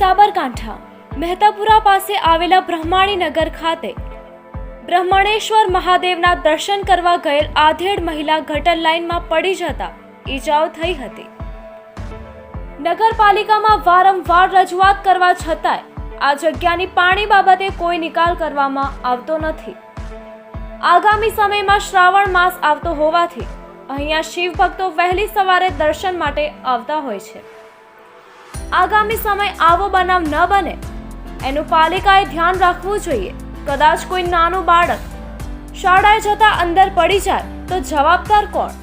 સાબરકાંઠા મહેતાપુરા પાસે આવેલા બ્રહ્માણી નગર ખાતે બ્રહ્મણેશ્વર મહાદેવના દર્શન કરવા ગયેલ આધેડ મહિલા ગટર લાઇનમાં પડી જતા ઈજાઓ થઈ હતી. નગરપાલિકામાં વારંવાર રજૂઆત કરવા છતાંય આ જગ્યાની પાણી બાબતે કોઈ નિકાલ કરવામાં આવતો નથી. આગામી સમયમાં શ્રાવણ માસ આવતો હોવાથી અહીંયા શિવ ભક્તો વહેલી સવારે દર્શન માટે આવતા હોય છે. આગામી સમય આવો બનાવ ન બને એનું પાલિકાએ ધ્યાન રાખવું જોઈએ. કદાચ કોઈ નાનું બાળક શાળાએ જતા અંદર પડી જાય તો જવાબદાર કોણ?